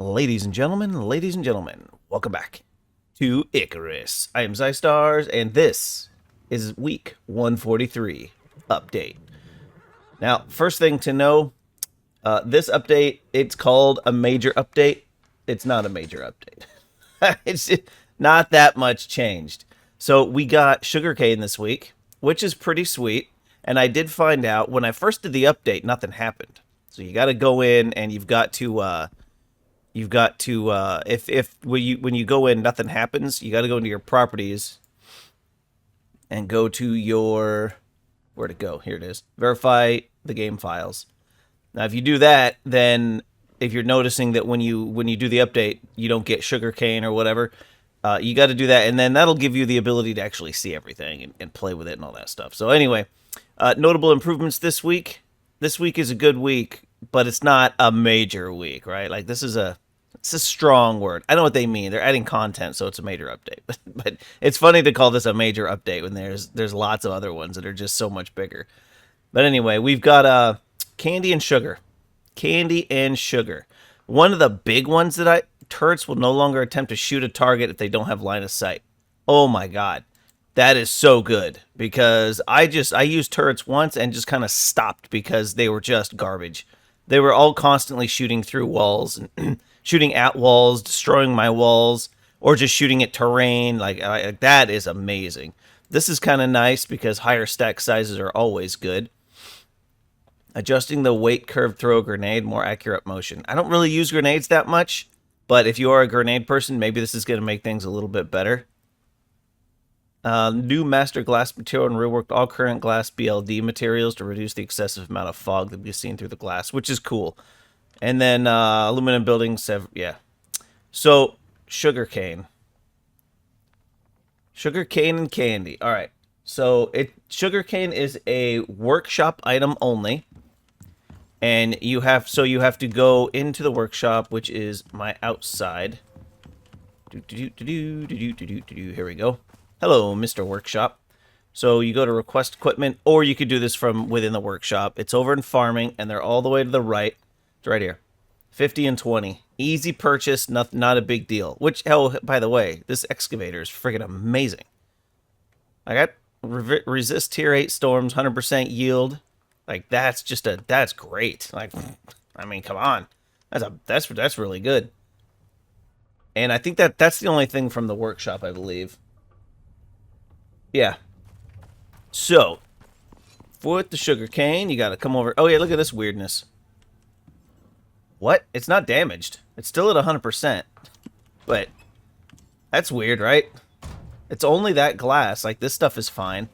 Ladies and gentlemen, welcome back to Icarus. I am Zystars, and this is week 143 update. Now, first thing to know, this update, it's called a major update. It's not a major update. It's not that much changed. So we got sugarcane this week, which is pretty sweet. And I did find out when I first did the update, nothing happened. So you got to go in and if when you go in nothing happens, you got to go into your properties and go to your where'd it go? Here it is. Verify the game files. Now if you do that, then if you're noticing that when you do the update, you don't get sugarcane or whatever, you got to do that, and then that'll give you the ability to actually see everything and play with it and all that stuff. So anyway, notable improvements this week. This week is a good week, but it's not a major week, right? Like it's a strong word. I know what they mean. They're adding content, so it's a major update. But it's funny to call this a major update when there's lots of other ones that are just so much bigger. But anyway, we've got candy and sugar. Candy and sugar. One of the big ones that turrets will no longer attempt to shoot a target if they don't have line of sight. Oh my god. That is so good because I used turrets once and just kind of stopped because they were just garbage. They were all constantly shooting through walls and shooting at walls, destroying my walls, or just shooting at terrain. Like that is amazing. This is kind of nice because higher stack sizes are always good. Adjusting the weight curve throw a grenade, more accurate motion. I don't really use grenades that much, but if you are a grenade person, maybe this is going to make things a little bit better. New master glass material and reworked all current glass BLD materials to reduce the excessive amount of fog that we've seen through the glass, which is cool. And then aluminum buildings have, yeah. So, sugarcane. Sugarcane and candy. All right. So, sugarcane is a workshop item only. And you have to go into the workshop, which is my outside. Here we go. Hello, Mr. Workshop. So you go to request equipment, or you could do this from within the workshop. It's over in farming, and they're all the way to the right. It's right here. 50 and 20. Easy purchase, not a big deal. Which, oh, by the way, this excavator is freaking amazing. I got resist tier 8 storms, 100% yield. Like, that's great. Like, I mean, come on. That's really good. And I think that's the only thing from the workshop, I believe. Yeah. So, for the sugarcane, you gotta come over. Oh, yeah, look at this weirdness. What? It's not damaged. It's still at 100%. But, that's weird, right? It's only that glass. Like, this stuff is fine.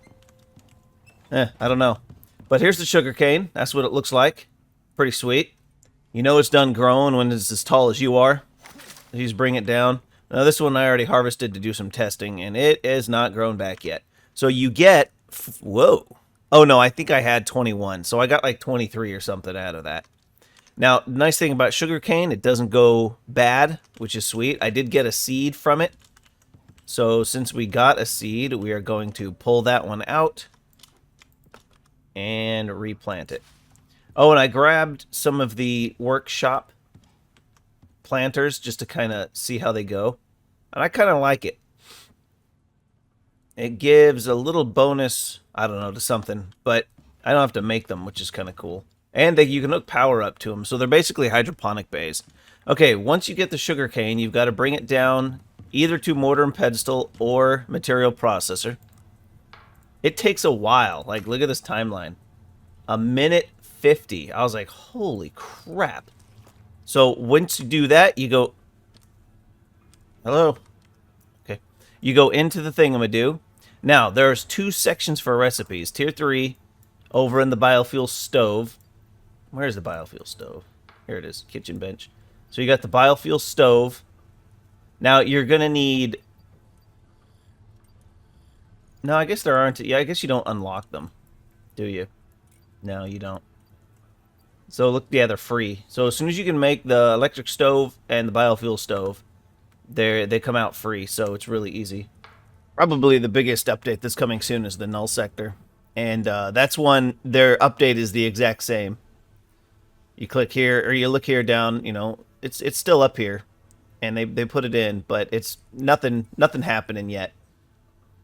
I don't know. But here's the sugarcane. That's what it looks like. Pretty sweet. You know it's done growing when it's as tall as you are. You just bring it down. Now, this one I already harvested to do some testing, and it is not grown back yet. So you get... Whoa. Oh, no, I think I had 21. So I got like 23 or something out of that. Now, nice thing about sugarcane, it doesn't go bad, which is sweet. I did get a seed from it. So since we got a seed, we are going to pull that one out and replant it. Oh, and I grabbed some of the workshop planters just to kind of see how they go. And I kind of like it. It gives a little bonus, I don't know, to something. But I don't have to make them, which is kind of cool. And you can hook power up to them. So they're basically hydroponic bays. Okay, once you get the sugarcane, you've got to bring it down either to mortar and pedestal or material processor. It takes a while. Like, look at this timeline. 1:50. I was like, holy crap. So once you do that, you go... Hello? Okay. You go into the thingamadoo. Now, there's 2 sections for recipes. Tier 3 over in the biofuel stove. Where's the biofuel stove? Here it is. Kitchen bench. So you got the biofuel stove. Now, you're going to need... No, I guess there aren't... Yeah, I guess you don't unlock them. Do you? No, you don't. So, look, yeah, they're free. So, as soon as you can make the electric stove and the biofuel stove, they come out free, so it's really easy. Probably the biggest update that's coming soon is the null sector. And that's one, their update is the exact same. You click here, or you look here down, you know, it's still up here, and they put it in, but it's nothing happening yet.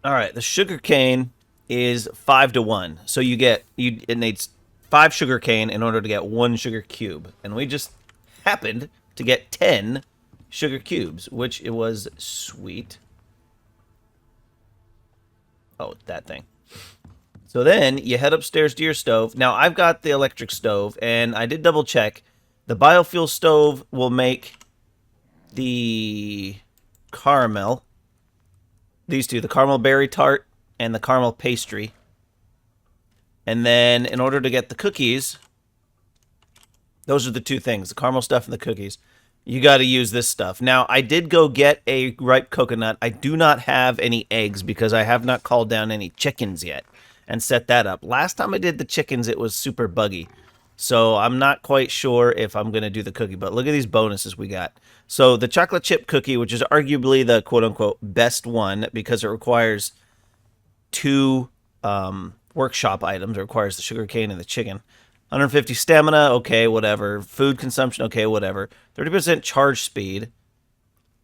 All right, the sugar cane is 5-to-1, so it needs 5 sugar cane in order to get 1 sugar cube, and we just happened to get 10 sugar cubes, which it was sweet. Oh, that thing. So then you head upstairs to your stove. Now, I've got the electric stove, and I did double check. The biofuel stove will make the caramel. These two, the caramel berry tart and the caramel pastry. And then in order to get the cookies, those are the two things, the caramel stuff and the cookies. You got to use this stuff. Now, I did go get a ripe coconut. I do not have any eggs because I have not called down any chickens yet and set that up. Last time I did the chickens, it was super buggy. So I'm not quite sure if I'm going to do the cookie, but look at these bonuses we got. So the chocolate chip cookie, which is arguably the quote-unquote best one because it requires 2 workshop items. It requires the sugar cane and the chicken. 150 stamina, okay, whatever. Food consumption, okay, whatever. 30% charge speed.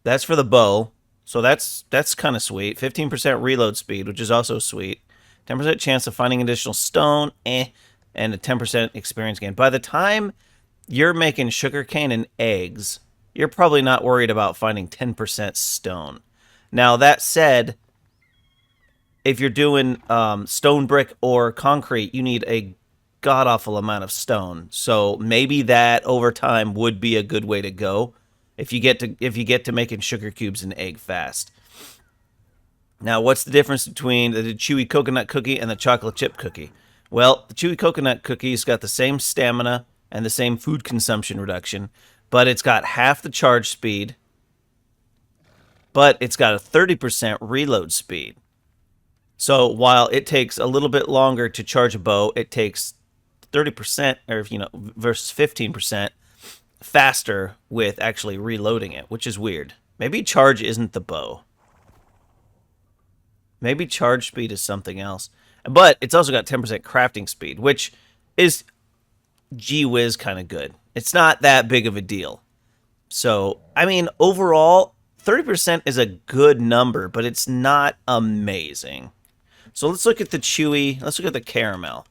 That's for the bow, so that's kind of sweet. 15% reload speed, which is also sweet. 10% chance of finding additional stone, and a 10% experience gain. By the time you're making sugarcane and eggs, you're probably not worried about finding 10% stone. Now, that said, if you're doing stone brick or concrete, you need a god-awful amount of stone. So maybe that over time would be a good way to go if you get to making sugar cubes and egg fast. Now, what's the difference between the chewy coconut cookie and the chocolate chip cookie? Well, the chewy coconut cookie's got the same stamina and the same food consumption reduction, but it's got half the charge speed, but it's got a 30% reload speed. So while it takes a little bit longer to charge a bow, it takes 30%, or versus 15% faster with actually reloading it, which is weird. Maybe charge isn't the bow. Maybe charge speed is something else. But it's also got 10% crafting speed, which is gee whiz kind of good. It's not that big of a deal. So, I mean, overall, 30% is a good number, but it's not amazing. So let's look at the chewy, let's look at the caramel.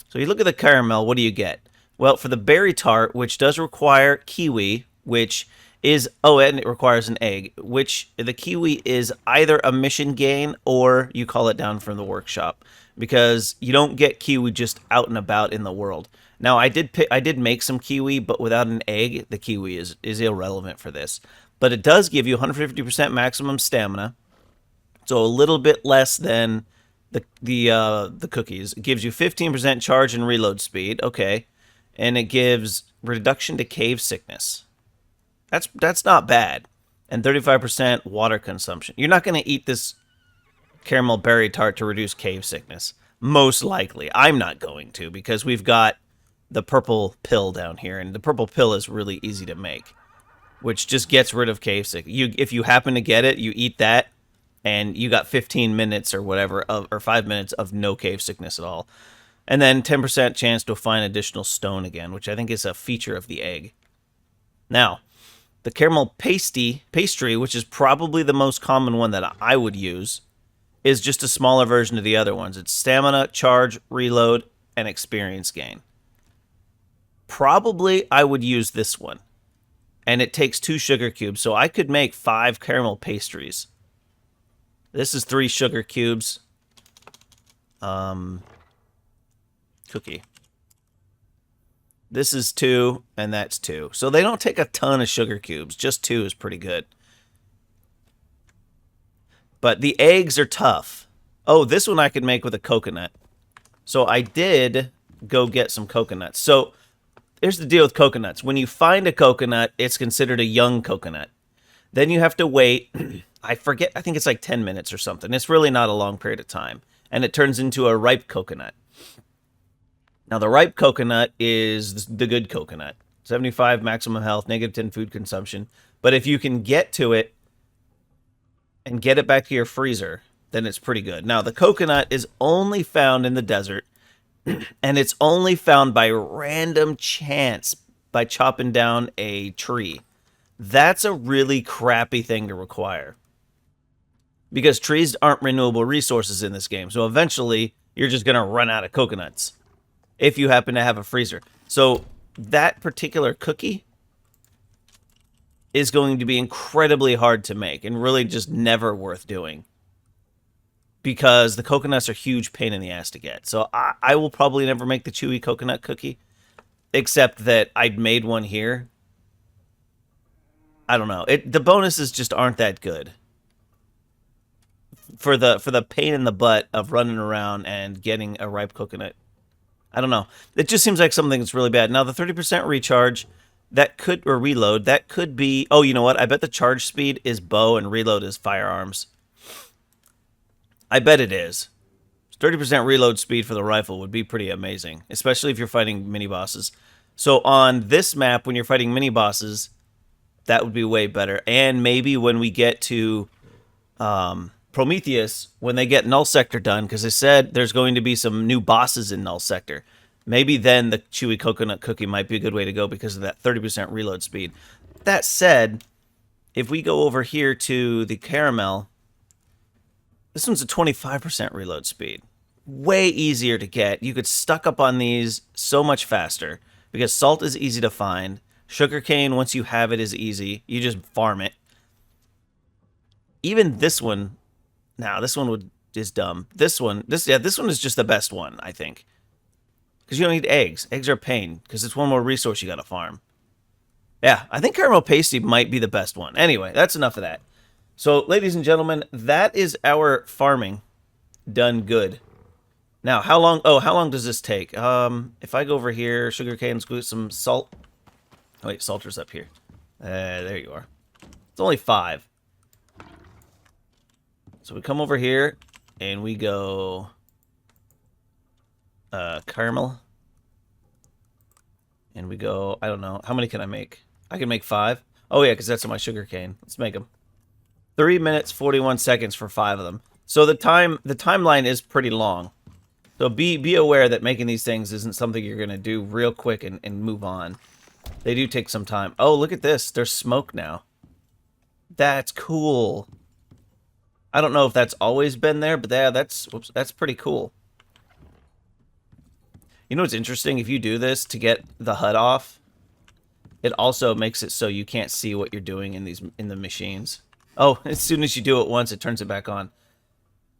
So you look at the caramel, what do you get? Well, for the berry tart, which does require kiwi, which is, oh, and it requires an egg, which the kiwi is either a mission gain or you call it down from the workshop, because you don't get kiwi just out and about in the world. Now, I did make some kiwi, but without an egg, the kiwi is irrelevant for this. But it does give you 150% maximum stamina, so a little bit less than the cookies. It gives you 15% charge and reload speed, okay, and it gives reduction to cave sickness. That's not bad, and 35% water consumption. You're not going to eat this caramel berry tart to reduce cave sickness, most likely. I'm not going to, because we've got the purple pill down here, and the purple pill is really easy to make, which just gets rid of cave sickness. If you happen to get it, you eat that, and you got 15 minutes or whatever, or 5 minutes of no cave sickness at all. And then 10% chance to find additional stone again, which I think is a feature of the egg. Now, the caramel pastry, which is probably the most common one that I would use, is just a smaller version of the other ones. It's stamina, charge, reload, and experience gain. Probably I would use this one. And it takes 2 sugar cubes, so I could make 5 caramel pastries. This is 3 sugar cubes. Cookie. This is 2, and that's 2. So they don't take a ton of sugar cubes. Just 2 is pretty good. But the eggs are tough. Oh, this one I could make with a coconut. So I did go get some coconuts. So here's the deal with coconuts. When you find a coconut, it's considered a young coconut. Then you have to wait, I forget, I think it's like 10 minutes or something. It's really not a long period of time. And it turns into a ripe coconut. Now, the ripe coconut is the good coconut. 75 maximum health, -10 food consumption. But if you can get to it and get it back to your freezer, then it's pretty good. Now, the coconut is only found in the desert, and it's only found by random chance by chopping down a tree. That's a really crappy thing to require. Because trees aren't renewable resources in this game. So eventually, you're just going to run out of coconuts. If you happen to have a freezer. So that particular cookie is going to be incredibly hard to make. And really just never worth doing. Because the coconuts are a huge pain in the ass to get. So I will probably never make the chewy coconut cookie. Except that I'd made one here. I don't know. The bonuses just aren't that good. For the pain in the butt of running around and getting a ripe coconut. I don't know. It just seems like something that's really bad. Now, the 30% recharge, that could, or reload, that could be, oh, you know what? I bet the charge speed is bow and reload is firearms. I bet it is. 30% reload speed for the rifle would be pretty amazing, especially if you're fighting mini-bosses. So on this map, when you're fighting mini-bosses, that would be way better. And maybe when we get to Prometheus, when they get Null Sector done, because they said there's going to be some new bosses in Null Sector. Maybe then the chewy coconut cookie might be a good way to go because of that 30% reload speed. That said, if we go over here to the caramel, this one's a 25% reload speed. Way easier to get. You could stuck up on these so much faster because salt is easy to find. Sugarcane, once you have it, is easy. You just farm it. Even this one, now this one is dumb. This one is just the best one, I think. Because you don't need eggs. Eggs are a pain because it's one more resource you got to farm. Yeah, I think caramel pasty might be the best one. Anyway, that's enough of that. So, ladies and gentlemen, that is our farming done good. Now, how long does this take? If I go over here, sugarcane, squeeze some salt. Oh, wait, salter's up here. There you are. It's only 5. So we come over here, and we go caramel. And we go, I don't know, how many can I make? I can make 5. Oh, yeah, because that's on my sugarcane. Let's make them. 3 minutes, 41 seconds for 5 of them. So the timeline is pretty long. So be aware that making these things isn't something you're going to do real quick and move on. They do take some time. Oh, look at this. There's smoke now. That's cool. I don't know if that's always been there, but yeah, that's pretty cool. You know what's interesting? If you do this to get the HUD off, it also makes it so you can't see what you're doing in the machines. Oh, as soon as you do it once, it turns it back on.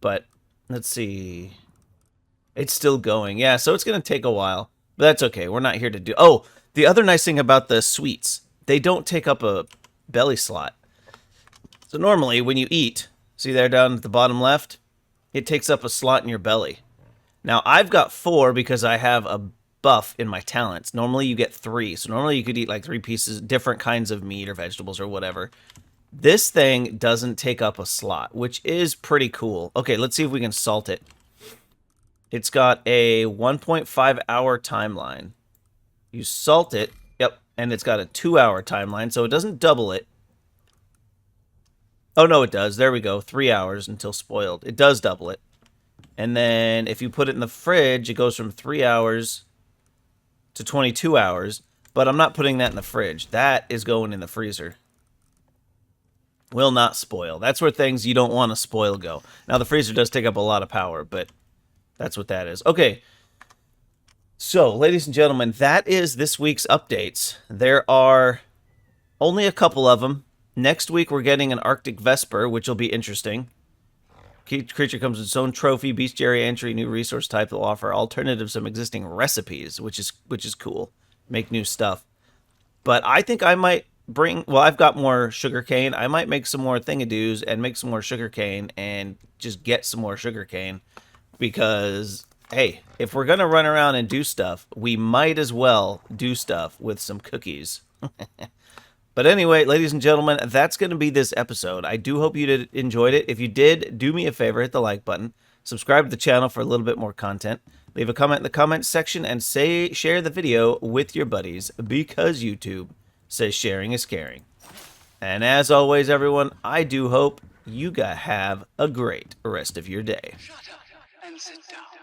But let's see. It's still going. Yeah, so it's going to take a while. But that's okay. We're not here to do... Oh, the other nice thing about the sweets, they don't take up a belly slot. So normally, when you eat, see there down at the bottom left? It takes up a slot in your belly. Now, I've got 4 because I have a buff in my talents. Normally, you get 3. So normally, you could eat like 3 pieces, different kinds of meat or vegetables or whatever. This thing doesn't take up a slot, which is pretty cool. Okay, let's see if we can salt it. It's got a 1.5 hour timeline. You salt it, yep, and it's got a 2-hour timeline, so it doesn't double it. Oh, no, it does. There we go. 3 hours until spoiled. It does double it. And then if you put it in the fridge, it goes from 3 hours to 22 hours. But I'm not putting that in the fridge. That is going in the freezer. Will not spoil. That's where things you don't want to spoil go. Now, the freezer does take up a lot of power, but that's what that is. Okay. So, ladies and gentlemen, that is this week's updates. There are only a couple of them. Next week, we're getting an Arctic Vesper, which will be interesting. Each creature comes with its own trophy, bestiary entry, new resource type that will offer alternatives to some existing recipes, which is cool. Make new stuff. But I think I might bring... Well, I've got more sugarcane. I might make some more thingadoos and make some more sugarcane and just get some more sugarcane. Because, hey, if we're going to run around and do stuff, we might as well do stuff with some cookies. But anyway, ladies and gentlemen, that's going to be this episode. I do hope you enjoyed it. If you did, do me a favor, hit the like button. Subscribe to the channel for a little bit more content. Leave a comment in the comments section and share the video with your buddies because YouTube says sharing is caring. And as always, everyone, I do hope you guys have a great rest of your day. Shut up and sit down.